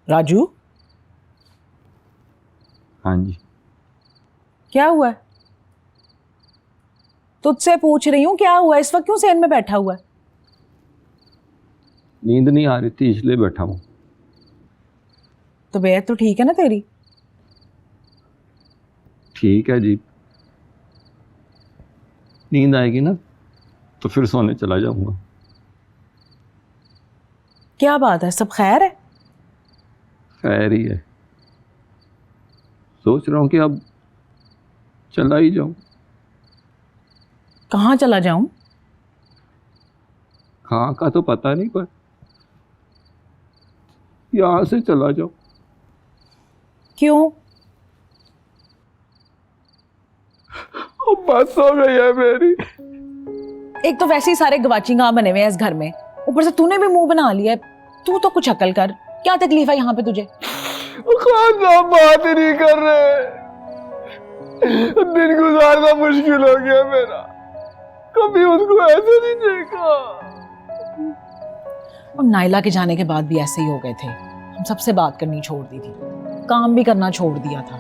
राजू, हाँ जी। क्या हुआ है? तुझसे पूछ रही हूँ क्या हुआ? इस वक्त क्यों सेन में बैठा हुआ है? नींद नहीं आ रही थी इसलिए बैठा हूँ। तबीयत तो ठीक है ना तेरी? ठीक है जी, नींद आएगी ना तो फिर सोने चला जाऊंगा। क्या बात है, सब खैर है? खैर ही है, सोच रहा हूँ कि अब चला ही जाऊं। कहाँ चला जाऊं? कहाँ का तो पता नहीं, पर यहाँ से चला जाऊं। क्यों? अब बस हो गई है मेरी। एक तो वैसे ही सारे गवाची गांव बने हुए हैं इस घर में, ऊपर से तूने भी मुंह बना लिया है। तू तो कुछ अकल कर, क्या तकलीफ है यहाँ पे तुझे? खान साहब बात ही नहीं कर रहे, दिन गुजारना मुश्किल हो गया मेरा। कभी उसको ऐसे नहीं देखा। और नाइला के जाने के बाद भी ऐसे ही हो गए थे। हम सबसे बात करनी छोड़ दी थी, काम भी करना छोड़ दिया था।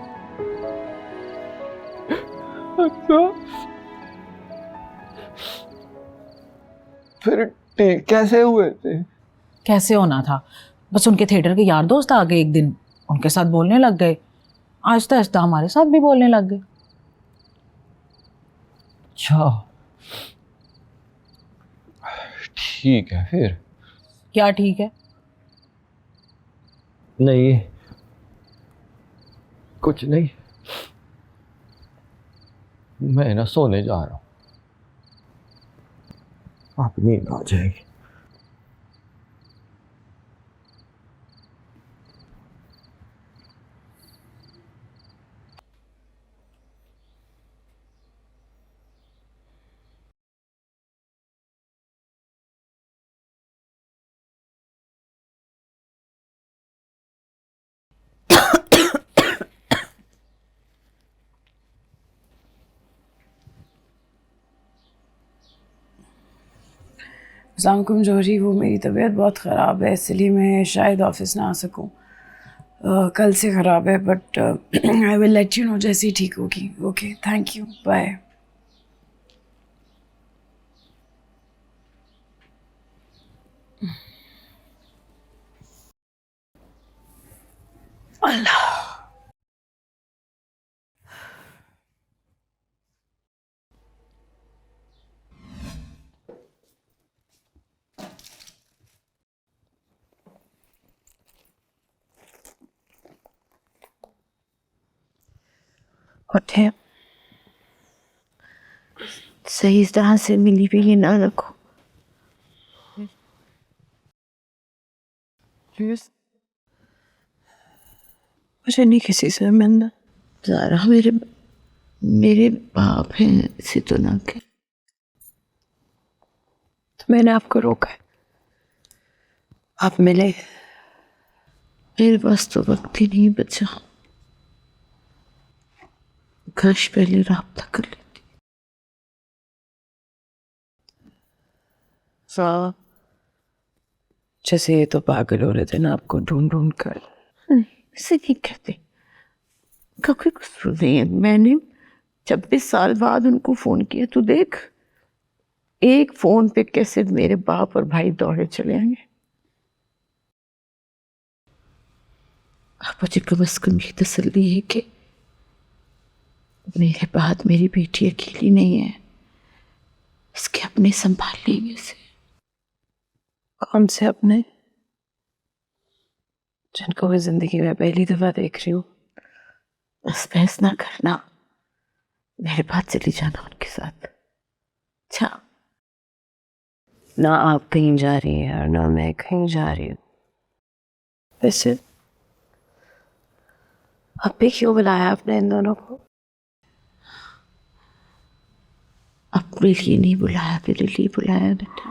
अच्छा, फिर ठीक कैसे हुए थे? कैसे होना था, बस उनके थिएटर के यार दोस्त आ गए एक दिन, उनके साथ बोलने लग गए। आहिस्ता आहिस्ता हमारे साथ भी बोलने लग गए। अच्छा, ठीक है फिर। क्या ठीक है? नहीं, कुछ नहीं, मैं ना सोने जा रहा हूँ, आप नींद आ जाएगी। अस्सलामुअलैकुम जौहरी, वो मेरी तबीयत बहुत ख़राब है इसलिए मैं शायद ऑफिस ना आ सकूं। कल से ख़राब है, but I will let you know जैसे ही ठीक होगी। Okay, thank you, bye. अल्लाह, उठे, सही तरह से मिली भी ना रखो। मुझे नहीं किसी से मिलना। ज़ारा मेरे मेरे बाप हैं, इसे तो ना के। तो मैंने आपको रोका है, आप मिले। मेरे पास तो वक्त ही नहीं बचा। काश पहले राब्ता कर लेती। साहब, जैसे ये तो पागल हो रहे थे ना आपको ढूंढ ढूंढ कर। नहीं, ऐसे नहीं कहते, कोई कसूर नहीं है। मैंने 26 साल बाद उनको फोन किया, तो देख एक फोन पे कैसे मेरे बाप और भाई दौड़े चले आएंगे। अब मुझे कम से कम ये तसल्ली है कि मेरे बाद मेरी बेटी अकेली नहीं है, इसके अपने संभाल लेंगे इसे। कौन से अपने? जिनको मैं जिंदगी में पहली दफा देख रही हूँ। बस बहस ना करना, मेरे पास चली जाना उनके साथ। अच्छा, ना आप कहीं जा रही हैं और ना मैं कहीं जा रही हूँ। वैसे अब भी क्यों बुलाया आपने इन दोनों को? अपने लिए नहीं बुलाया, मेरे लिए बुलाया बेटा।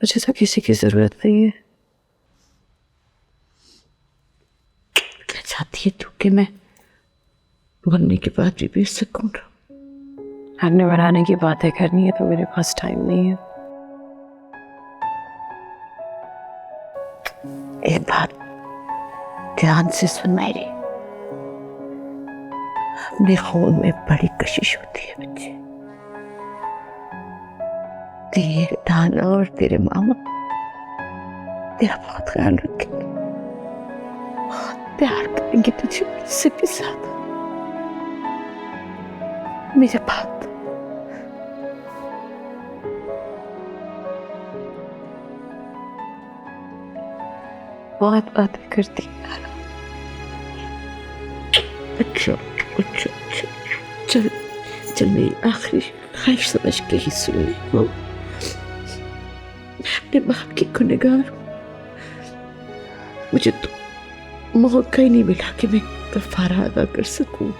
मुझे तो किसी की जरूरत नहीं है। क्या चाहती है तू कि मैं बोलने के बाद भी बेच सकूं? खाने बनाने की बातें करनी है तो मेरे पास टाइम नहीं है। एक बात ध्यान से सुन मेरी, अपने खून में बड़ी कशिश होती है बच्चे। तेरे नाना और तेरे मामा तेरा बहुत ख्याल रखेंगे, बहुत प्यार करेंगे तुझे मुझसे भी ज्यादा। मेरे बात बहुत बातें करती है। अच्छा अच्छा अच्छा, चल चल मेरी आखिरी ख्वाहिश समझ के ही सुन ले। मैं अपने बाप की गुनहगार हूँ, मुझे तो मौका ही नहीं मिला कि मैं कफारा अदा कर सकूं।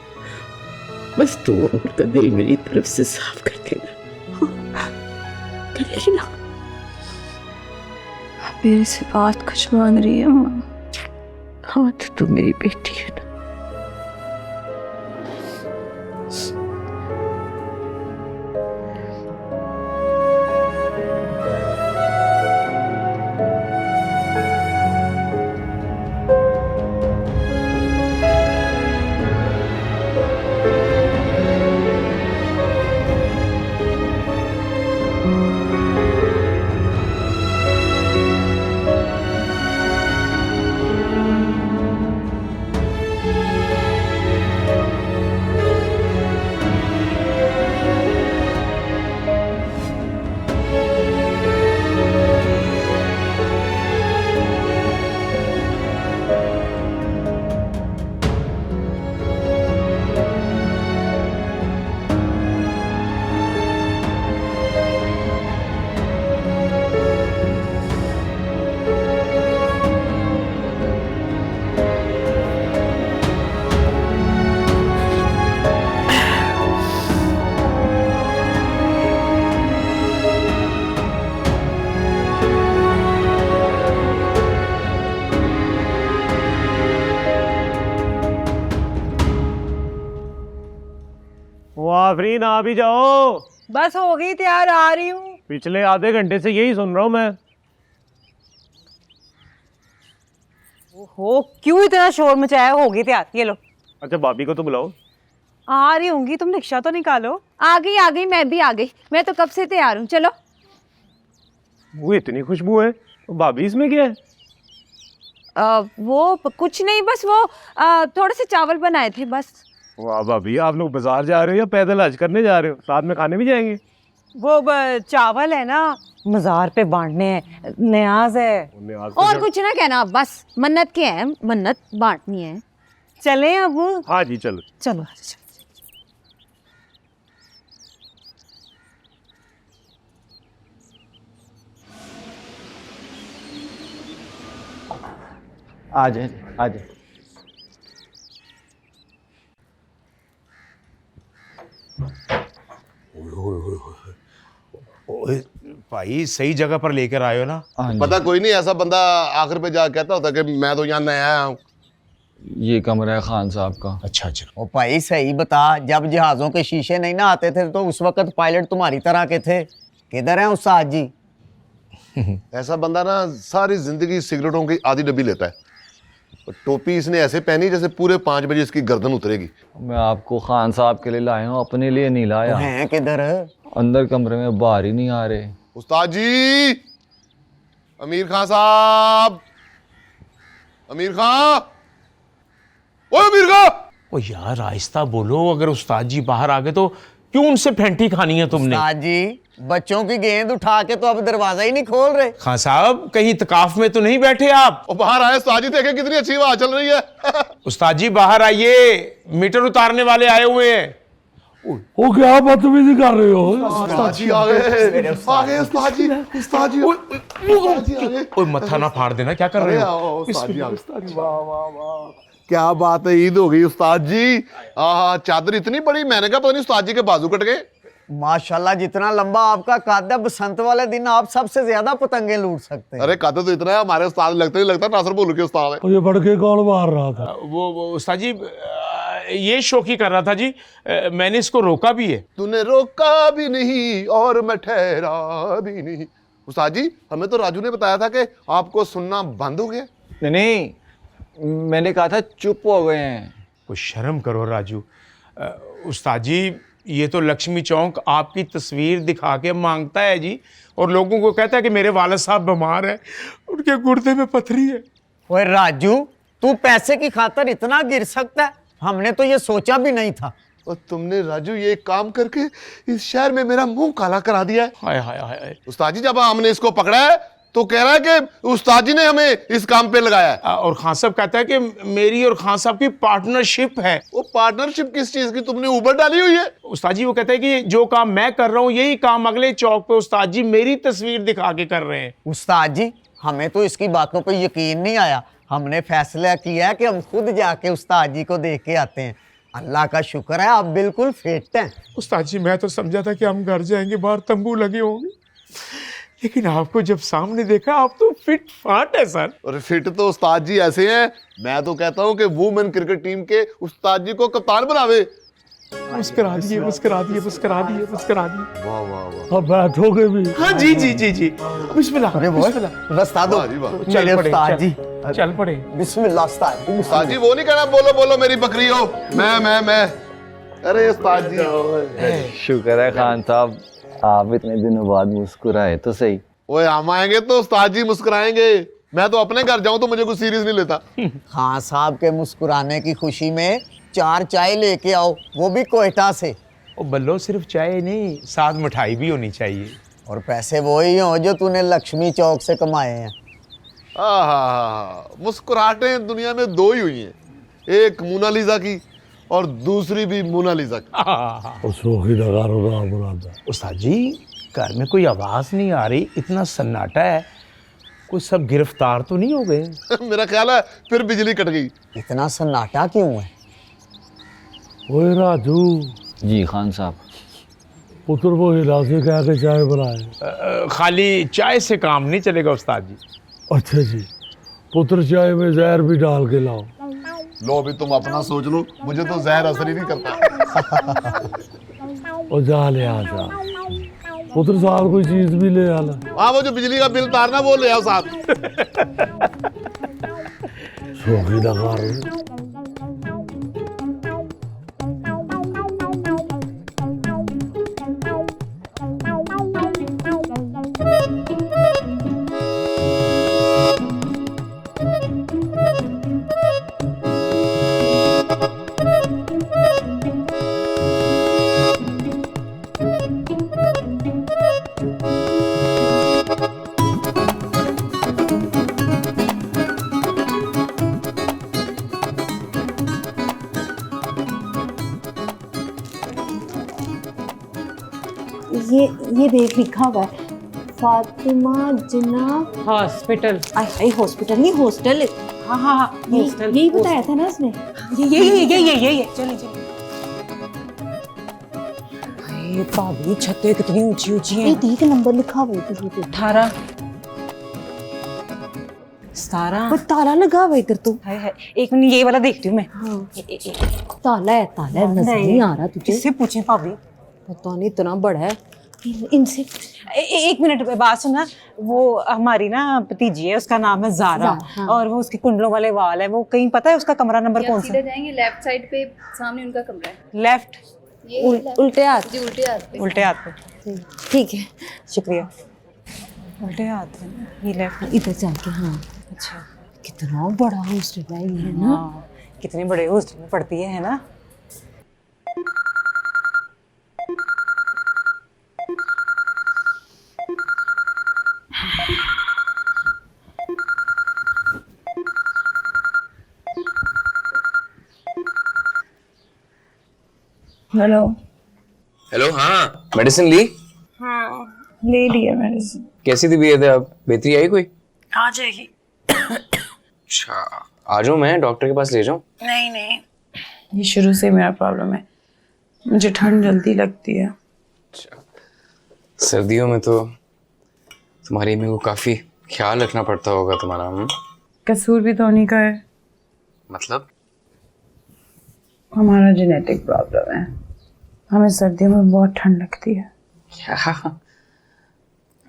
बस तू उनका दिल मेरी तरफ से साफ कर देना, करेगी ना? मेरे से बात कुछ मांग रही है माँ? हाँ तो तू मेरी बेटी है ना। आफरीन आ भी जाओ। बस हो गई तैयार, आ रही हूँ। पिछले आधे घंटे से यही सुन रहा हूँ मैं। हो क्यों इतना शोर मचाया? हो गई तैयार, ये लो। अच्छा भाभी को तो बुलाओ। आ रही होंगी, तुम रिक्शा तो निकालो। आ गई, मैं भी आ गई। मैं तो कब से तैयार हूँ, चलो। वो इतनी खुशबू है, तो भाभी इसमें क्या है? वो कुछ नहीं, बस वो थोड़े से चावल बनाए थे बस। वाह भाभी, आप लोग बाजार जा रहे हो या पैदल हज करने जा रहे हो? साथ में खाने भी जाएंगे? वो चावल है ना, मजार पे बांटने हैं, न्याज है। और कुछ ना कहना, बस मन्नत के हैं, मन्नत बांटनी है। चलें अब? हाँ जी चलो। चलो। आ जाए आ जाए। ओए भाई, सही जगह पर लेकर आए हो ना? पता कोई नहीं, ऐसा बंदा आखिर पे जा कहता होता कि मैं तो यहाँ नया आया हूँ। ये कमरा है खान साहब का। अच्छा अच्छा। ओ भाई सही बता, जब जहाजों के शीशे नहीं ना आते थे तो उस वक्त पायलट तुम्हारी तरह के थे। किधर हैं उस्ताद जी? ऐसा बंदा ना सारी जिंदगी सिगरेटों की आधी डब्बी लेता है। और टोपी इसने ऐसे पहनी जैसे पूरे 5 बजे इसकी गर्दन उतरेगी। मैं आपको खान साहब के लिए लाया हूँ, अपने लिए नहीं लाया। हैं किधर? अंदर कमरे में, बाहर ही नहीं आ रहे। उस्ताद जी, अमीर खान साहब, अमीर खान, ओए अमीर खान। ओ यार आहिस्ता बोलो, अगर उस्ताद जी बाहर आ गए तो क्यों उनसे फेंटी खानी है तुमने? उस्ताद जी, बच्चों की गेंद उठा के तो अब दरवाजा ही नहीं खोल रहे। खान साहब, कहीं तकाफ में तो नहीं बैठे आप? और बाहर आए उस्ताद जी, देखें कितनी अच्छी हवा चल रही है। उस्ताद जी बाहर आइए, मीटर उतारने वाले आए हुए हैं। वो क्या बदतमीजी कर रहे हो? उस्ताद जी आ गए, आ गए उस्ताद जी, उस्ताद जी, उस्ताद जी आ गए। ओए मत्था ना फाड़ देना, क्या कर रहे हो? उस्ताद जी आ गए। वाह वाह वाह, क्या बात है, ईद हो गई उस्ताद जी। आहा, चादर इतनी बड़ी, मैंने कहा पता नहीं उस्ताद जी के बाजू कट गए। माशाल्लाह, जितना लंबा आपका कद है, बसंत वाले दिन आप सबसे ज्यादा पतंगे लूट सकते हैं। अरे कद तो इतना है, हमारे उस्ताद लगता नहीं लगता नासर बोलू के उस्ताद है। ये बड़के कौन मार रहा था? वो उस्ताद जी ये शौकी कर रहा था जी, मैंने इसको रोका भी है। तूने रोका भी नहीं और मैं ठहरा भी नहीं, उस्ताद जी, हमें तो राजू ने बताया था कि आपको सुनना बंद हो गया। नहीं, मैंने कहा था चुप हो गए हैं। कुछ शर्म करो राजू। उस्ताद जी, ये तो लक्ष्मी चौक आपकी तस्वीर दिखा के मांगता है जी, और लोगों को कहता है कि मेरे वालिद साहब बीमार है, उनके गुर्दे में पथरी है। ओए राजू, तू पैसे की खातर इतना गिर सकता है? हमने तो ये सोचा भी नहीं था। और तुमने राजू ये काम करके इस शहर में मेरा मुंह काला करा दिया है। हाय हाय हाय। उस्ताद जी, जब हमने इसको पकड़ा है तो कह रहा है कि उस्ताद जी ने हमें इस काम पे लगाया है। और खान साहब कहता है कि मेरी और खान साहब की पार्टनरशिप है। वो पार्टनरशिप किस चीज की? तुमने ऊबर डाली हुई है? उस्ताद जी वो कहते हैं कि जो काम मैं कर रहा हूँ यही काम अगले चौक पे उस्ताद जी मेरी तस्वीर दिखा के कर रहे हैं। उस्ताद जी, हमें तो इसकी बातों पे यकीन नहीं आया। हमने फैसला किया है कि हम खुद जाके उस्ताद जी को देख के आते हैं। अल्लाह का शुक्र है आप बिल्कुल फिट हैं। उस्ताद जी, मैं तो समझा था कि हम घर जाएंगे, बाहर तंबू लगे होंगे, लेकिन आपको जब सामने देखा आप तो फिट फाट है सर। और फिट तो उस्ताद जी ऐसे हैं, मैं तो कहता हूँ कि वुमेन क्रिकेट टीम के उस्ताद जी को कप्तान बनावे। मुस्कुरा दिए मुस्कुरा दिए मुस्कुरा दिए मुस्कुरा दिए। वाह वाह वाह। अब बैठोगे भी? हाँ जी जी जी जी। बिस्मिल्लाह। अरे वो रास्ता दो। वाह जी वाह। मेरे उस्ताद जी, चल पड़े। बिस्मिल्लाह उस्ताद जी। उस्ताद जी वो नहीं कहना बोलो बोलो मेरी बकरी हो। मैं अरे उस्ताद जी, शुक्र है खान साहब, आप इतने दिनों बाद मुस्कुराए तो सही। ओए हम आएंगे तो उस्ताद जी मुस्कुराएंगे। मैं तो अपने घर जाऊं तो मुझे कोई सीरियस नहीं लेता। खान साहब के मुस्कुराने की खुशी में 4 चाय लेके आओ, वो भी कोयटा से। ओ बल्लो, सिर्फ चाय नहीं, साथ मिठाई भी होनी चाहिए। और पैसे वो ही हो जो तूने लक्ष्मी चौक से कमाए हैं। मुस्कुराहटें दुनिया में 2 ही हुई हैं, एक मोनालिसा की और दूसरी भी मोनालिसा की। उस्ताद जी, घर में कोई आवाज नहीं आ रही, इतना सन्नाटा है, कोई सब गिरफ्तार तो नहीं हो गए? मेरा ख्याल है फिर बिजली कट गई। इतना सन्नाटा क्यों है? ओए राजू, जी खान साहब। पुत्र वो हिला से कह के चाय बनाए। खाली चाय से काम नहीं चलेगा उस्ताद जी। अच्छा जी, पुत्र चाय में जहर भी डाल के लाओ। लो भी तुम अपना सोच लो, मुझे तो जहर असर ही नहीं करता। और जा ले आ जा पुत्र साहब, कोई चीज भी ले आना। हाँ, वो जो बिजली का बिल तारना वो ले आओ साहब। शौकी लगा रहे। ये देख लिखा हुआ है फातिमा जिन्ना हॉस्पिटल। हॉस्पिटल नहीं, हॉस्टल। हाँ हाँ हाँ, यही बताया था ना उसने। ये चलिए चलिए। भाभी, छतें कितनी ऊंची ऊंची हैं। 30 नंबर लिखा हुआ है किसी पे। 18 17। पर ताला लगा हुआ है इधर तो। है। एक मिनट, ये वाला देखती हूँ मैं। हाँ। ताला है, नजर नहीं आ रहा तुझे? किससे पूछें भाभी? पता नहीं, इतना बड़ा है। इनसे एक मिनट, बात सुनना। वो हमारी ना भतीजी है, उसका नाम है जारा। हाँ। और वो उसके कुंडलों वाले वाल है। वो कहीं पता है उसका कमरा नंबर कौन सा? सीधे जाएंगे, लेफ्ट साइड पे सामने उनका कमरा है। लेफ्ट, उल्टे हाथ। जी, उल्टे हाथ पे। उल्टे हाथ पे। ठीक है, शुक्रिया। उल्टे हाथ पे, ये लेफ्ट। इधर जाके। हाँ, अच्छा, कितना बड़ा हॉस्टल है ये ना। हाँ, कितने बड़े हॉस्टल में पढ़ती है ना। हेलो। हेलो, हाँ मेडिसिन ली? हाँ, ले लिया मेडिसिन। कैसी तबीयत है अब? बेहतरी आई कोई? आ जाएगी। अच्छा, आ जाऊँ मैं डॉक्टर के पास ले जाऊँ? नहीं, ये शुरू से मेरा प्रॉब्लम है, मुझे ठंड जल्दी लगती है। अच्छा, सर्दियों में तो तुम्हारी मेरे को काफी ख्याल रखना पड़ता होगा तुम्हारा। कसूर भी तो उन्हीं का है। मतलब? हमारा जेनेटिक प्रॉब्लम है, हमें सर्दियों में बहुत ठंड लगती है। क्या?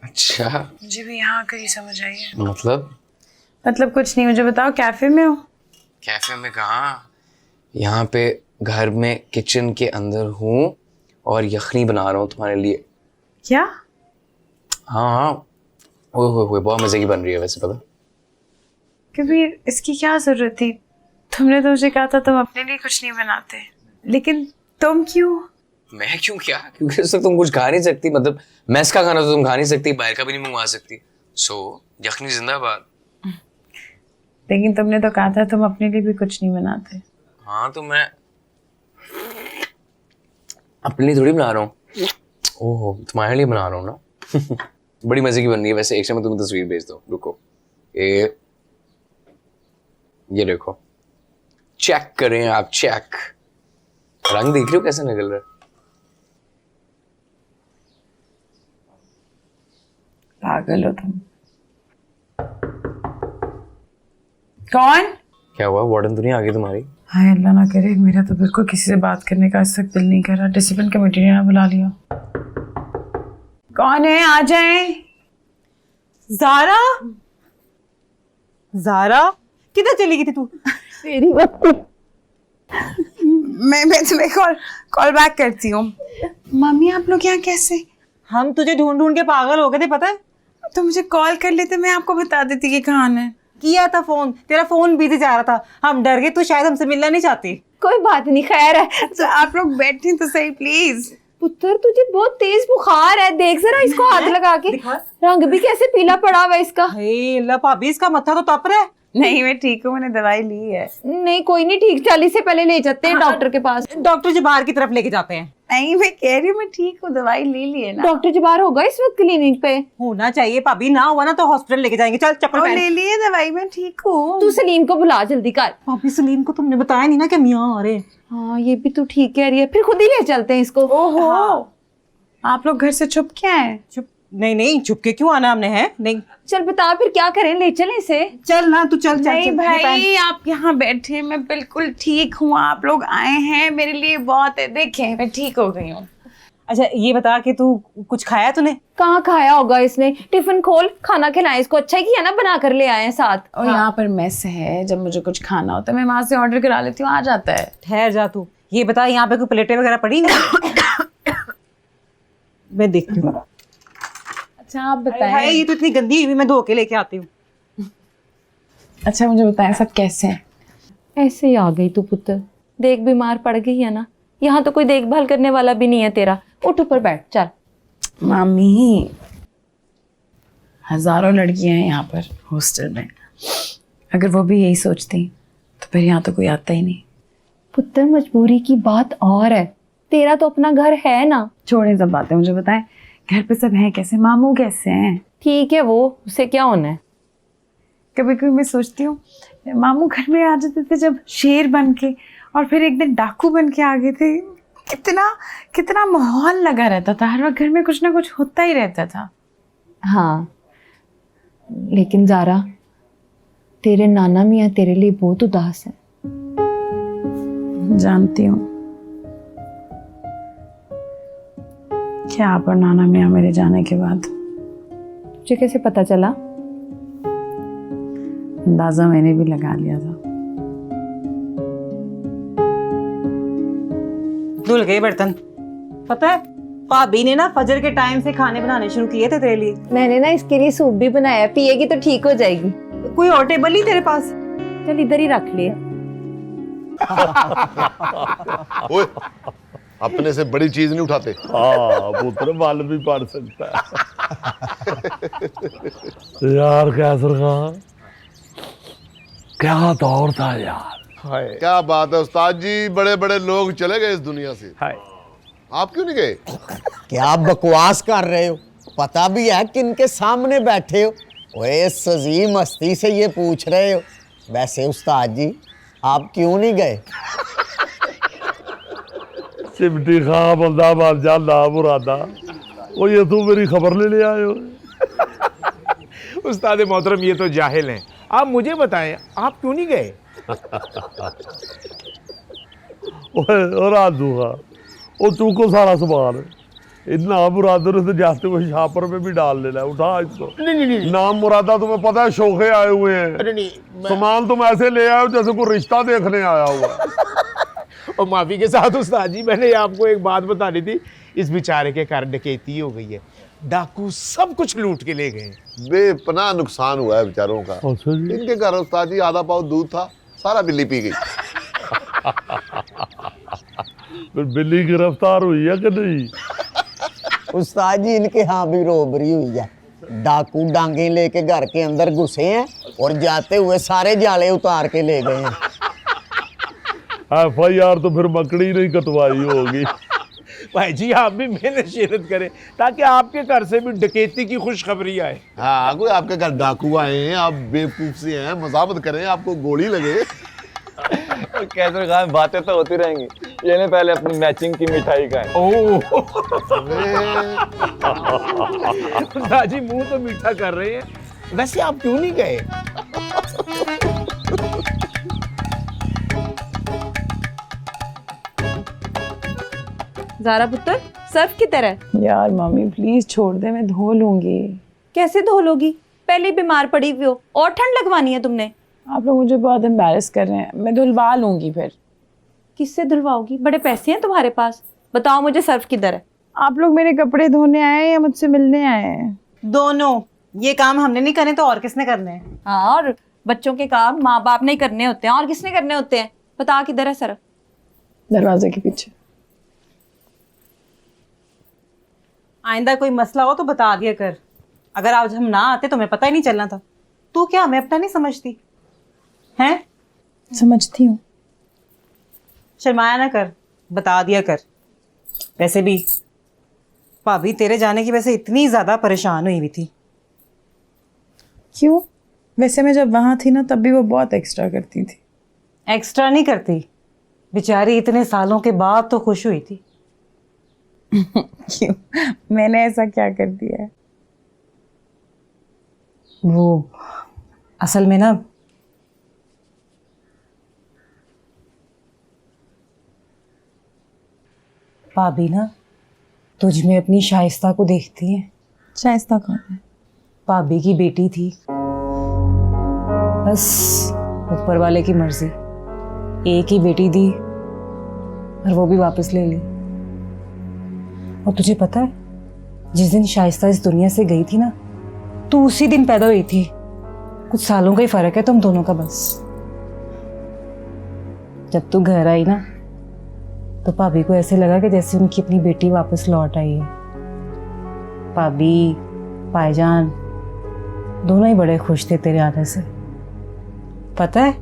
अच्छा, मुझे भी यहाँ आकर ही समझ आई है। मतलब कुछ नहीं, मुझे बताओ कैफे में हो? कैफे में कहाँ, यहाँ पे घर में किचन के अंदर हूँ और यखनी बना रहा हूँ तुम्हारे लिए। क्या? हाँ, ओए बहुत मजे की बन रही है वैसे, पता। कबीर, इसकी क्या जरूरत थी? तुमने तो मुझे कहा था तुम अपने लिए कुछ नहीं बनाते, लेकिन तुम क्यों? मैं क्यों क्या? क्योंकि उस वक्त तुम कुछ खा नहीं सकती, मतलब मैस का खाना तो तुम खा नहीं सकती, बाहर का भी नहीं मंगवा सकती। सो यखनी जिंदाबाद। लेकिन तुमने तो कहा था तुम अपने लिए भी कुछ नहीं बनाते। हाँ, तो मैं अपने लिए थोड़ी बना रहा हूँ, ओहो तुम्हारे लिए बना रहा हूँ ना। बड़ी मजे की बन रही है वैसे। एक मैं तुम्हें तस्वीर भेजता हूँ, रुको। ये देखो, चेक करें आप, चेक। रंग देख रहे हो कैसे निकल रहा है? पागल हो तुम। कौन? क्या हुआ, वार्डन तो नहीं आ गई तुम्हारी? हाय अल्लाह ना करे, मेरा तो बिल्कुल किसी से बात करने का आज तक दिल नहीं कर रहा। डिसिप्लिन कमेटी ने ना बुला लिया। कौन है? आ जाए। ज़ारा, ज़ारा किधर चली गई थी तू? मेरी बात मैं तुम्हें कॉल बैक करती हूँ। मम्मी आप लोग यहाँ कैसे? हम तुझे ढूंढ ढूंढ के पागल हो गए थे, पता है? तो मुझे कॉल कर लेते, मैं आपको बता देती कि कहाँ है। किया था फोन, तेरा फोन बिजी जा रहा था, हम डर गए तू शायद हमसे मिलना नहीं चाहती। कोई बात नहीं, खैर है। तो आप लोग बैठे तो सही प्लीज। पुत्र तुझे बहुत तेज बुखार है, देख जरा इसको हाथ लगा के, रंग भी कैसे पीला पड़ा हुआ इसका। अल्लाह भाभी, इसका मत्था तो तप रहा है। नहीं मैं ठीक हूँ, मैंने दवाई ली है। नहीं कोई नहीं ठीक, 40 से पहले ले जाते हैं डॉक्टर के पास। डॉक्टर जो बाहर की तरफ लेके जाते हैं। नहीं मैं कह रही हूँ मैं ठीक हूँ, दवाई ले ली है ना। डॉक्टर जो बाहर होगा इस वक्त क्लिनिक पे? होना चाहिए भाभी, ना हुआ ना तो हॉस्पिटल लेके जाएंगे। चल चप्पल पहन। ले लिए दवाई, मैं ठीक हूँ। तू सलीम को बुला जल्दी कर। भाभी सलीम को तुमने बताया नहीं ना कि हम यहाँ आ रहे हैं। हाँ ये भी तू ठीक कह रही है, फिर खुद ही ले चलते हैं इसको। ओहो आप लोग घर से छुप के आए? चुप नहीं, छुप के क्यों आना हमने है? नहीं चल बता फिर क्या करें, ले चले इसे। चल ना तू, चल नहीं भाई आप यहाँ बैठे, मैं बिल्कुल ठीक हूँ। आप लोग आए हैं मेरे लिए बहुत है, देखें मैं ठीक हो गई हूँ। अच्छा ये बता कि तू कुछ खाया तूने? कहाँ खाया होगा इसने, टिफिन खोल खाना खिलाए इसको। अच्छा किया ना बना कर ले आए साथ। और यहाँ पर मेस है, जब मुझे कुछ खाना होता है मैं वहां से ऑर्डर करा लेती हूँ, आ जाता है। ठहर जा तू, ये बता यहाँ पे कोई प्लेटें वगैरह पड़ी नहीं? मैं देखती हूँ। अच्छा आप बताएं। ये तो इतनी गंदी हुई, मैं धो के लेके आती हूँ। अच्छा मुझे बताएं सब कैसे हैं? ऐसे ही आ गई तू पुत्र, देख बीमार पड़ गई है ना, यहाँ तो कोई देखभाल करने वाला भी नहीं है तेरा। उठ ऊपर बैठ चल। मामी हजारों लड़कियां हैं यहाँ पर हॉस्टल में, अगर वो भी यही सोचती तो फिर यहाँ तो कोई आता ही नहीं। पुत्र मजबूरी की बात और है, तेरा तो अपना घर है ना। छोड़ें सब बातें, मुझे बताएं घर पे सब हैं कैसे? मामू कैसे हैं? ठीक है, वो उससे क्या होना है। कभी कभी मैं सोचती हूँ मामू घर में आ जाते थे जब शेर बन के, और फिर एक दिन डाकू बन के आ गए थे। कितना माहौल लगा रहता था, हर वक्त घर में कुछ ना कुछ होता ही रहता था। हाँ लेकिन ज़ारा तेरे नाना मियाँ तेरे लिए बहुत उदास है। जानती हूँ, क्या पर नाना मियाँ मेरे जाने के बाद। तुझे कैसे पता चला? अंदाजा मैंने भी लगा लिया था। धुल गए बर्तन। पता है भाभी ने ना फजर के टाइम से खाने बनाने शुरू किए थे तेरे लिए। मैंने ना इसके लिए सूप भी बनाया, पिएगी तो ठीक हो जाएगी। कोई और टेबल नहीं तेरे पास? चल इधर ही रख ले। ओए, अपने से बड़ी चीज नहीं उठाते। हाँ पुत्र बाल भी पड़ सकता है। यार कैसर खान क्या दौर था यार। क्या बात है उस्ताद जी, बड़े बड़े लोग चले गए इस दुनिया से। आप क्यों नहीं गए? क्या बकवास कर रहे हो? पता भी है किनके सामने बैठे हो? ओए सजी मस्ती से ये पूछ रहे हो। वैसे उस्ताद जी आप क्यों नहीं गए? चिमटी खां बंदा मर जा ना मुरादा। वो ये तू मेरी खबर ले आए हो। उस्ताद मोहतरम ये तो जाहिल हैं, आप मुझे बताएं आप क्यों नहीं गए? और रात दूंगा वो चूको सारा सामान इतना मुरादा ने तो जाते हुए शापर में भी डाल लेना है। उठा इसको। नहीं। नाम मुरादा तुम्हें पता है शोखे आए हुए हैं। अरे नहीं सामान तुम ऐसे ले आए हो जैसे कोई रिश्ता देखने आया हुआ। और माफी के साथ उस्ताद जी, मैंने आपको एक बात बतानी थी। इस बेचारे के कारण डकैती हो गई है, डाकू सब कुछ लूट के ले गए। बेपनाह नुकसान हुआ है बेचारों का। इनके घर उस्ताद जी आधा पाव दूध था, सारा बिल्ली पी गई। फिर बिल्ली गिरफ्तार हुई है कि नहीं? उस्ताद जी इनके यहाँ भी रोबरी हुई है। डाकू डांगे लेके घर के अंदर घुसे हैं और जाते हुए सारे जाले उतार के ले गए हैं। FIR तो फिर मकड़ी नहीं कटवाई होगी। भाई जी आप भी मेहनत शेरत करें ताकि आपके घर से भी डकैती की खुशखबरी आए। हाँ, कोई आपके घर डाकू आए हैं, आप बेवकूफ से हैं, मजामत करें, आपको गोली लगे। कैसे खान बातें तो होती रहेंगी, ये ने पहले अपनी मैचिंग की मिठाई खाएं। दादी मुंह तो मीठा कर रहे हैं, वैसे आप क्यों नहीं गए? ज़ारा पुत्र सर्फ की तरह। यार मम्मी प्लीज छोड़ दे, मैं धो लूंगी। कैसे धो लोगी? पहले ही बीमार पड़ी हुई हो और ठंड लगवानी है तुमने। आप लोग मुझे बहुत एम्बैरस कर रहे हैं, मैं धुलवा लूंगी। फिर किससे धुलवाओगी? बड़े पैसे हैं तुम्हारे पास। बताओ मुझे सर्फ किधर है? आप लोग मेरे कपड़े धोने आए हैं या मुझसे मिलने आए हैं? दोनों। ये काम हमने नहीं करने तो और किसने करने हैं? हाँ, और बच्चों के काम माँ बाप नहीं करने होते हैं, और किसने करने होते हैं? बता किधर है सर्फ? दरवाजे के पीछे। आइंदा कोई मसला हो तो बता दिया कर। अगर आज हम ना आते तो हमें पता ही नहीं चलना था। तू क्या हमें अपना नहीं समझती हैं? समझती हूँ। शर्माया ना कर, बता दिया कर। वैसे भी भाभी तेरे जाने की वजह से इतनी ज्यादा परेशान हुई हुई थी। क्यों? वैसे मैं जब वहां थी ना तब भी वो बहुत एक्स्ट्रा करती थी। एक्स्ट्रा नहीं करती, बेचारी इतने सालों के बाद तो खुश हुई थी। क्यों? मैंने ऐसा क्या कर दिया है? वो असल में ना भाभी ना तुझ में अपनी शाइस्ता को देखती है। शाइस्ता कौन है? भाभी की बेटी थी, बस ऊपर वाले की मर्जी। एक ही बेटी दी और वो भी वापस ले ली। और तुझे पता है जिस दिन शाइस्ता इस दुनिया से गई थी ना, तू उसी दिन पैदा हुई थी। कुछ सालों का ही फर्क है तुम दोनों का बस। जब तू घर आई ना तो भाभी को ऐसे लगा कि जैसे उनकी अपनी बेटी वापस लौट आई है। भाभी भाईजान दोनों ही बड़े खुश थे तेरे आने से। पता है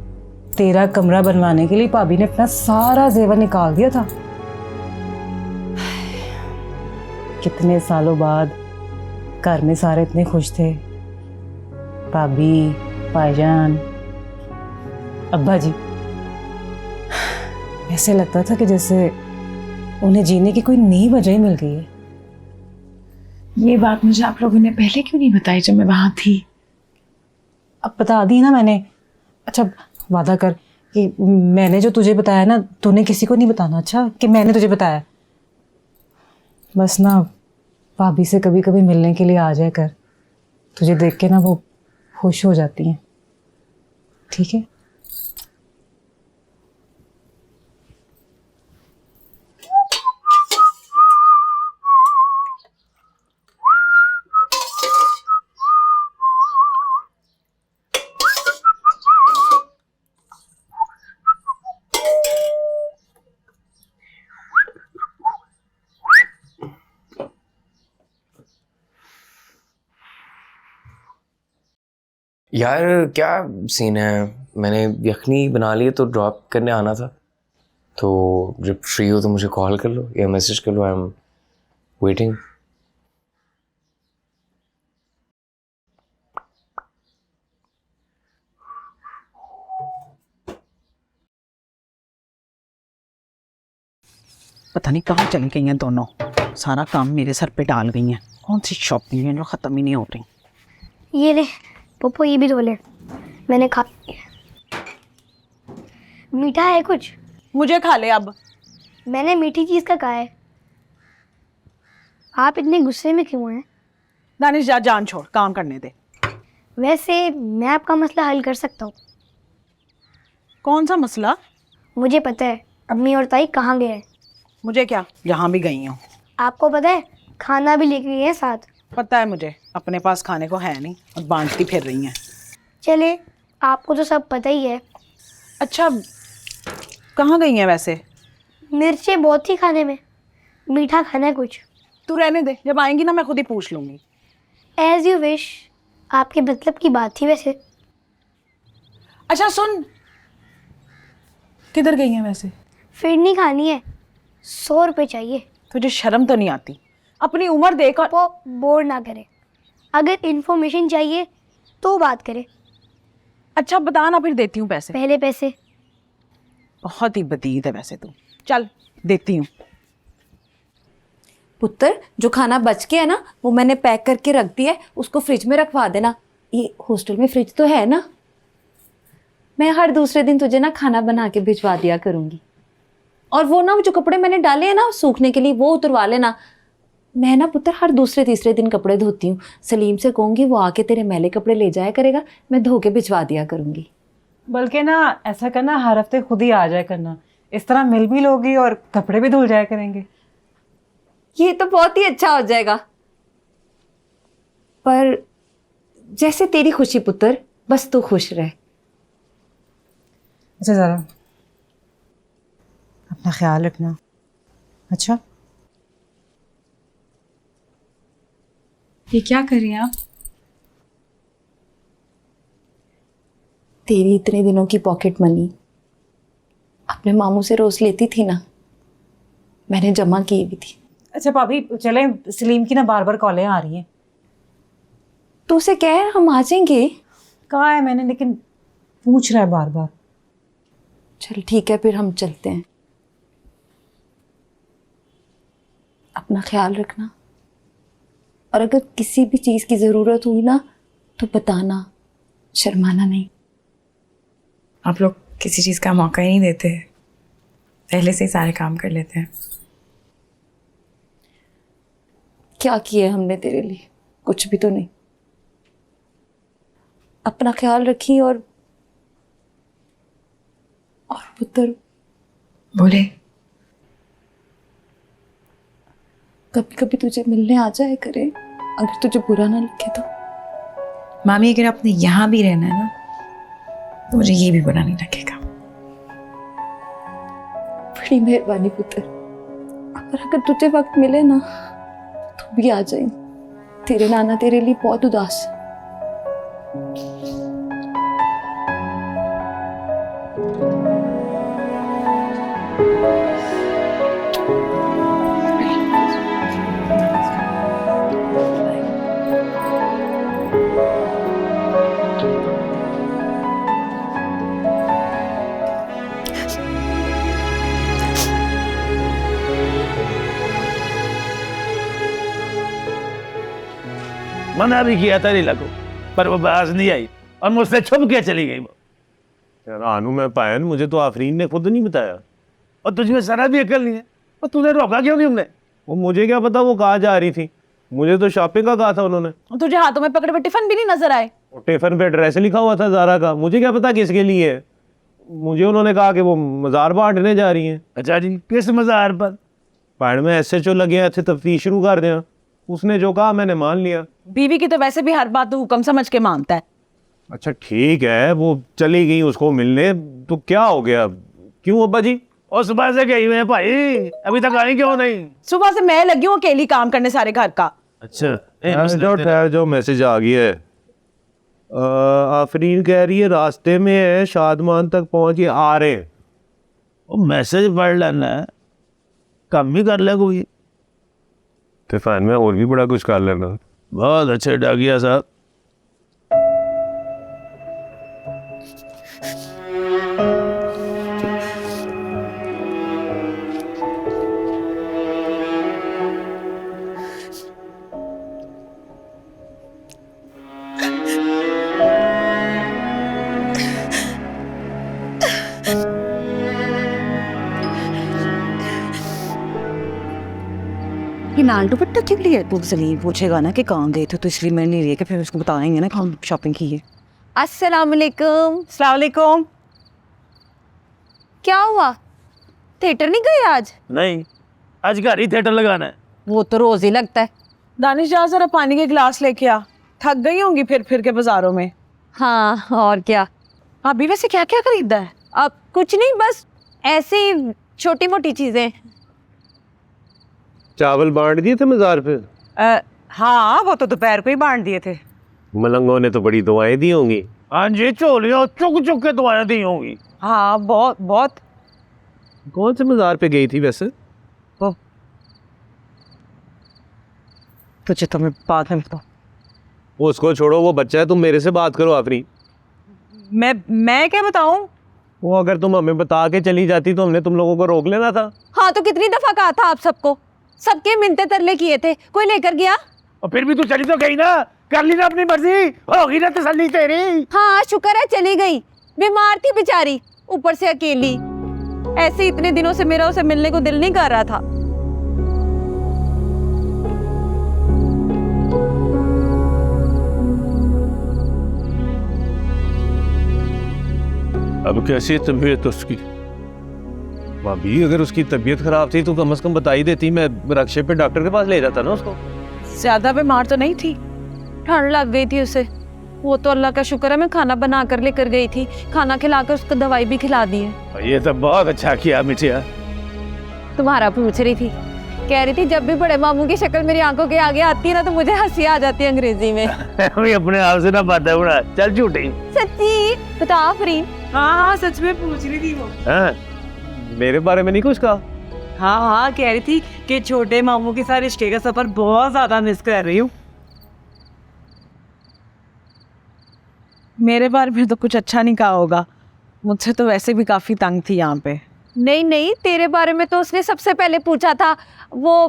तेरा कमरा बनवाने के लिए भाभी ने अपना सारा जेवर निकाल दिया था। कितने सालों बाद घर में सारे इतने खुश थे, भाभी भाईजान अब्बा जी। ऐसे लगता था कि जैसे उन्हें जीने की कोई नई वजह ही मिल गई है। ये बात मुझे आप लोगों ने पहले क्यों नहीं बताई जब मैं वहां थी? अब बता दी ना मैंने। अच्छा वादा कर कि मैंने जो तुझे बताया ना तूने किसी को नहीं बताना। अच्छा कि मैंने तुझे बताया। बस ना भाभी से कभी कभी मिलने के लिए आ जाया कर। तुझे देख के ना वो खुश हो जाती हैं, ठीक है? यार क्या सीन है, मैंने यखनी बना ली तो ड्रॉप करने आना था। तो जब फ्री हो तो मुझे कॉल कर लो या मैसेज कर लो। I am waiting. पता नहीं कहाँ चली गई हैं दोनों। सारा काम मेरे सर पे डाल गई हैं। कौन सी शॉपिंग है जो ख़त्म ही नहीं हो रही। ये ले पप्पो, ये भी धो ले। मैंने खा। मीठा है कुछ? मुझे खा ले अब। मैंने मीठी चीज का कहा है। आप इतने गुस्से में क्यों हैं? दानिश जा, जान छोड़, काम करने दे। वैसे मैं आपका मसला हल कर सकता हूँ। कौन सा मसला? मुझे पता है अम्मी और ताई कहाँ गए हैं। मुझे क्या, जहाँ भी गई हूँ। आपको पता है खाना भी लेके गए हैं साथ। पता है मुझे, अपने पास खाने को है नहीं और बांटती फिर रही हैं। चले, आपको तो सब पता ही है। अच्छा, कहाँ गई हैं वैसे? मिर्चें बहुत थी खाने में, मीठा खाना है कुछ। तू रहने दे, जब आएंगी ना मैं खुद ही पूछ लूँगी। As you wish. आपके मतलब की बात थी वैसे। अच्छा सुन, किधर गई हैं वैसे? फिरनी खानी है, 100 रुपये चाहिए। तुझे शर्म तो नहीं आती? अपनी उम्र देख और वो बोर ना करे। अगर इन्फॉर्मेशन चाहिए तो बात करे। अच्छा बता ना, फिर देती हूँ पैसे। पहले पैसे। बहुत ही बदीद है वैसे तू। चल देती हूँ। पुत्र, जो खाना बच के है ना वो मैंने पैक करके रख दिया है, उसको फ्रिज में रखवा देना। ये हॉस्टल में फ्रिज तो है ना? मैं हर दूसरे दिन तुझे ना खाना बना के भिजवा दिया करूँगी। और वो ना जो कपड़े मैंने डाले हैं ना सूखने के लिए, वो उतरवा लेना। मैं ना पुत्र हर दूसरे तीसरे दिन कपड़े धोती हूँ। सलीम से कहूँगी वो आके तेरे मैले कपड़े ले जाया करेगा, मैं धो के भिजवा दिया करूँगी। बल्कि ना ऐसा करना, हर हफ्ते खुद ही आ जाया करना, इस तरह मिल भी लोगी और कपड़े भी धुल जाया करेंगे। ये तो बहुत ही अच्छा हो जाएगा। पर जैसे तेरी खुशी पुत्र, बस तू खुश रह। अच्छा ज़रा अपना ख्याल रखना। अच्छा, ये क्या कर रही हैं आप? तेरी इतने दिनों की पॉकेट मनी अपने मामू से रोज लेती थी ना, मैंने जमा की भी थी। अच्छा भाभी चले, सलीम की ना बार बार कॉलें आ रही हैं। तो उसे कह हम आ जाएंगे। कहा है मैंने, लेकिन पूछ रहा है बार बार। चल ठीक है, फिर हम चलते हैं। अपना ख्याल रखना, और अगर किसी भी चीज़ की ज़रूरत हुई ना तो बताना, शर्माना नहीं। आप लोग किसी चीज़ का मौका ही नहीं देते, पहले से ही सारे काम कर लेते हैं। क्या किया हमने तेरे लिए? कुछ भी तो नहीं। अपना ख्याल रखी। और पुत्र बोले, कभी कभी तुझे मिलने आ जाए करे, अगर तुझे बुरा ना लगे तो। मामी अगर आपने यहाँ भी रहना है ना तो मुझे ये भी बुरा नहीं लगेगा। बड़ी मेहरबानी पुत्र। अगर तुझे वक्त मिले ना तो भी आ जाए। तेरे नाना तेरे लिए बहुत उदास है। मना भी किया था लीला को, पर वो बाज नहीं आई और मुझसे छुप के चली गई वो। यार आनू मैं पायन, मुझे तो आफरीन ने खुद नहीं बताया। और तुझमें जरा भी अकल नहीं है, और तूने रोका क्यों नहीं हमने? वो मुझे क्या पता वो कहाँ जा रही थी, मुझे तो शॉपिंग का कहा था उन्होंने। तुझे हाथों में पकड़े हुए टिफिन भी नहीं नजर आए? टिफिन पे एड्रेस लिखा हुआ था ज़ारा का, मुझे क्या पता किसके लिए है। मुझे उन्होंने कहा कि वो मज़ार बांटने जा रही हैं। अच्छा जी, किस मज़ार पर? पायन में SHO लगे थे, तफ्तीश शुरू कर दें। उसने जो कहा मैंने मान लिया। बीवी की तो वैसे भी हर बात तो हुक्म समझ के मानता है। अच्छा ठीक है, वो चली गई उसको मिलने, तो क्या हो गया? क्यों अब्बा जी? और सुबह से गई हुई है भाई, अभी तक आई क्यों नहीं? सुबह से मैं लगी हूँ अकेली काम करने सारे घर का। अच्छा ठहर जो मैसेज आ गया है। आफरीन कह रही है रास्ते में है, शादमान तक पहुंच के आ रहे हैं। वो मैसेज पढ़ लेना, कम भी कर ले कोई। तूफान में और भी बड़ा कुछ कर लेना। बहुत अच्छे डाकिया साहब। ये लाल दुपट्टा क्यों लिया? वो सलीम पूछेगा ना कि कहाँ गए थे, तो इसलिए मैंने नहीं लिया कि फिर उसको बताएंगे ना कहाँ शॉपिंग की है। अस्सलाम वालेकुम। अस्सलाम वालेकुम। क्या हुआ, थिएटर नहीं गए आज? नहीं, आज घर ही थिएटर लगाना है। वो तो रोज ही लगता है। दानिश जा जरा पानी के गिलास लेके आ, थक गई होंगी फिर के बाजारों में। हाँ और क्या। अभी वैसे क्या क्या खरीदा है? अब कुछ नहीं, बस ऐसे ही छोटी मोटी चीजें। चावल बांट दिए थे मज़ार पे? हाँ, वो तो दोपहर को ही बांट दिए थे। मलंगों ने तो बड़ी दुआएं दी होंगी। हाँ जी, चोलियों चुक चुक के दुआएं दी होंगी। हाँ, बहुत बहुत। कौन से मज़ार पे गई थी वैसे? वो तुझे तो मैं बाद में बताऊँ। उसको छोड़ो, वो बच्चा है, तुम मेरे से बात करो आफरी। मैं क्या बताऊँ? वो अगर तुम हमें बता के चली जाती तो हमने तुम लोगों को रोक लेना था। हाँ तो कितनी दफा कहा था आप सबको, सबके मिन्नते तरले किए थे, कोई लेकर गया? और फिर भी तू चली तो गई ना, कर ली ना अपनी मर्जी, होगी ना तसल्ली तेरी। हाँ शुक्र है चली गई, बीमार थी बेचारी, ऊपर से अकेली। ऐसे इतने दिनों से मेरा उसे मिलने को दिल नहीं कर रहा था। अब कैसी तबीयत उसकी? भाभी, अगर उसकी तबीयत खराब थी तो कम से कम बता ही देती, मैं रक्षे पे डॉक्टर के पास ले जाता ना उसको। ज्यादा बीमार तो नहीं थी? ठंड लग गई थी उसे। वो तो अल्लाह का शुक्र है मैं खाना बना कर लेकर गई थी, खाना खिलाकर उसको दवाई भी खिला दी है। ये तो बहुत अच्छा किया मिठिया। तुम्हारा पूछ रही थी, कह रही थी जब भी बड़े मामू की शक्ल मेरी आंखों के आगे आती है ना तो मुझे हंसी आ जाती है अंग्रेजी में। अपने आप से ना बातें उड़ा, चल झूठी। सच्ची बता आफरीन। हाँ, सच में पूछ रही थी वो। हाँ, मेरे बारे में नहीं कुछ कहा? हाँ, कह रही थी कि छोटे मामू के साथ रिश्ते का सफर बहुत ज्यादा मिस कर रही हूँ। मेरे बारे में तो कुछ अच्छा नहीं कहा होगा, मुझसे तो वैसे भी काफी तंग थी यहाँ पे। नहीं नहीं, तेरे बारे में तो उसने सबसे पहले पूछा था। वो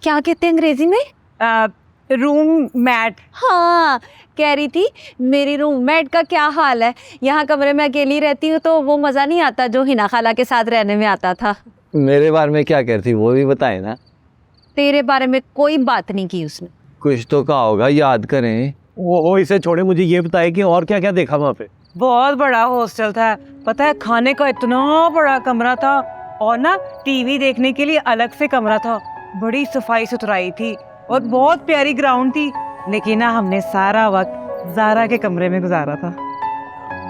क्या कहते हैं अंग्रेजी में? Roommate. हाँ, कह रही थी मेरी रूममेट का क्या हाल है, यहाँ कमरे में अकेली रहती हूँ तो वो मज़ा नहीं आता जो हिना खाला के साथ रहने में आता था। मेरे बारे में क्या कहती वो भी बताए ना। तेरे बारे में कोई बात नहीं की उसने। कुछ तो कहा होगा, याद करें। वो इसे छोड़े, मुझे ये बताए कि और क्या क्या देखा वहाँ पे? बहुत बड़ा हॉस्टल था, पता है, खाने का इतना बड़ा कमरा था और ना टीवी देखने के लिए अलग से कमरा था। बड़ी सफाई सुथराई थी और बहुत प्यारी ग्राउंड थी। लेकिन ना हमने सारा वक्त ज़ारा के कमरे में गुजारा था।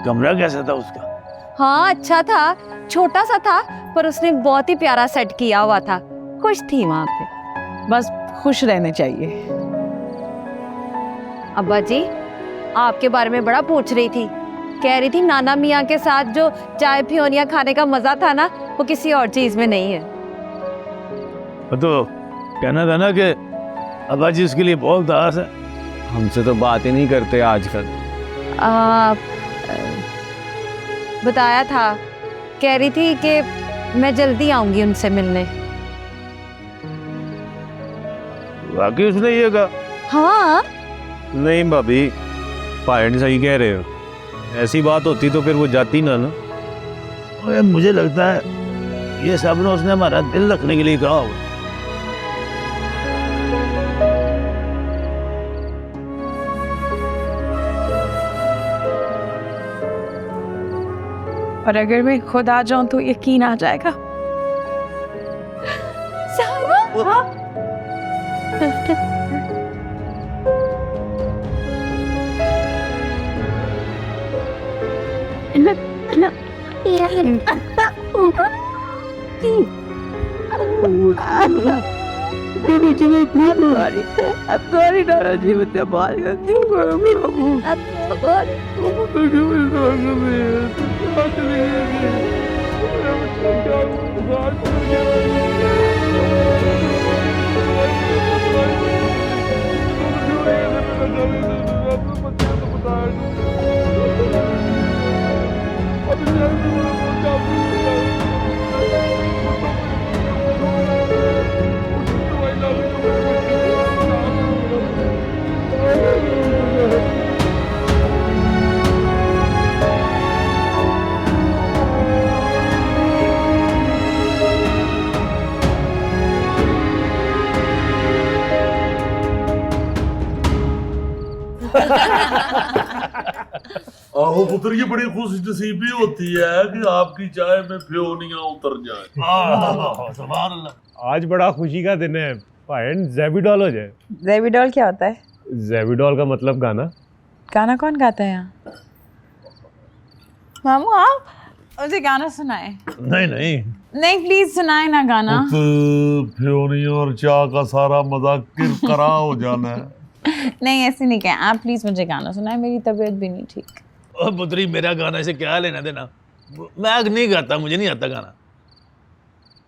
कमरा कैसा था उसका? हाँ अच्छा था, छोटा सा था पर उसने बहुत ही प्यारा सेट किया हुआ था। खुश थी वहाँ पे। बस खुश रहने चाहिए। अब्बा जी आपके बारे में बड़ा पूछ रही थी, कह रही थी नाना मियाँ के साथ जो चाय पियोनिया खाने का मजा था ना वो किसी और चीज में नहीं है। तो कहना था ना कि अब्बा जी उसके लिए बहुत उदास है। हमसे तो बात ही नहीं करते आजकल। बताया था, कह रही थी कि मैं जल्दी आऊंगी उनसे मिलने। वाकई उसने ये कहा? हाँ। नहीं भाभी, पायन सही कह रहे हो, ऐसी बात होती तो फिर वो जाती ना। अरे मुझे लगता है ये सब ना उसने हमारा दिल रखने के लिए कहा होगा। और अगर मैं खुद आ जाऊं तो यकीन आ जाएगा। पुत्र ये बड़ी खुश नसीबी होती है कि आपकी चाय में फ्योनियां उतर जाए। सुभान अल्लाह। आज बड़ा खुशी का दिन है, भाईन ज़ेबिडॉल हो जाए। ज़ेबिडॉल क्या होता है? ज़ेबिडॉल का मतलब गाना। गाना कौन गाता है यहाँ? मामू आप मुझे गाना सुनाए। नहीं नहीं नहीं प्लीज सुनाए ना गाना। फ्योनी और चाय का सारा मजा किरकरा हो जाना है। नहीं ऐसे नहीं कहें आप, प्लीज मुझे गाना सुनाए, मेरी तबीयत भी नहीं ठीक। ओ पुत्री, मेरा गाना से क्या लेना देना, मैं नहीं गाता, मुझे नहीं आता गाना।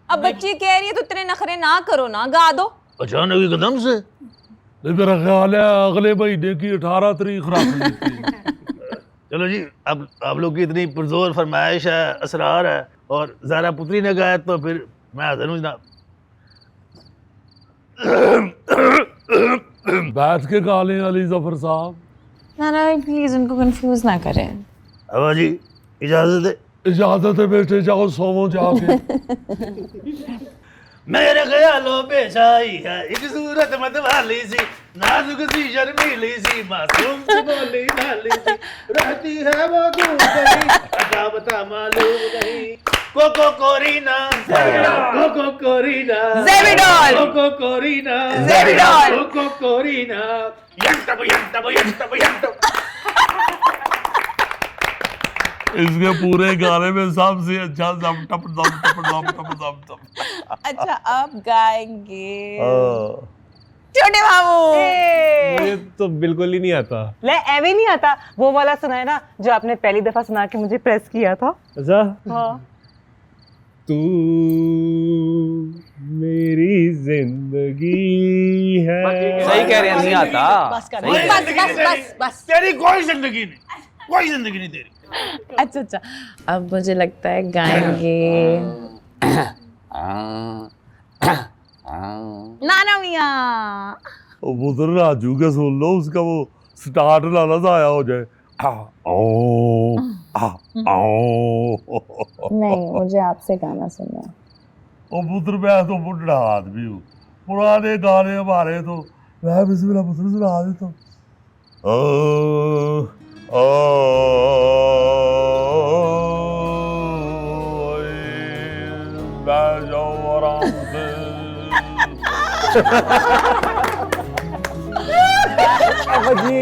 अब बच्ची कह रही है तो इतने नखरे ना करो ना, गा दो। अचानक एकदम से? मेरा ख्याल है अगले महीने की 18 तारीख रख लेते हैं। चलो जी, अब आप लोग की इतनी पुरजोर फरमाइश है, असरार है, और ज़ारा पुत्री ने गाया तो फिर मैं हाजिर हूँ जनाब। बैठ के गा लें अली जफर साहब। ना प्लीज उनको कंफ्यूज ना करें। अबा जी इजाजत है? इजाजत है बेटे, जाओ सोवो जाके। मेरे ख्यालों पे छाई है एक सूरत मतवाली सी, नाजुक सी शर्मीली सी, मासूम सी बोली भाली सी, रहती है वो दूर कहीं, अता बता मालूम नहीं। कोको कोरीना कोको कोरीना ज़ेबिडॉल कोको कोरीना ज़ेबिडॉल कोको कोरीना यंतब यंतब यंतब यंतब। इसके पूरे गाने में सबसे अच्छा जम टप जम टप जम टप जम टप। अच्छा आप गाएंगे छोटे मामू। मुझे तो बिल्कुल ही नहीं आता। ले एवे नहीं आता, वो वाला सुनाए ना जो आपने पहली दफा सुना के मुझे प्रेस किया था। अच्छा हाँ। तू मेरी जिंदगी है। सही कह रहे हैं, नहीं आता। बस कर, बस बस बस बस। तेरी कोई जिंदगी नहीं, कोई जिंदगी नहीं तेरी। अच्छा अब मुझे लगता है गाएंगे नाना मियाँ। वो तो राजू के सुन लो, उसका वो स्टार्ट ना जाया हो जाए। नहीं मुझे आपसे गाना सुनना। ओ पुत्र मैं तो बुढ़ा आदमी हूँ, पुराने गाने हमारे तो मैं बिस्मिल्लाह पुत्र सुना देता हूँ। बैठ जाओ आराम से। जी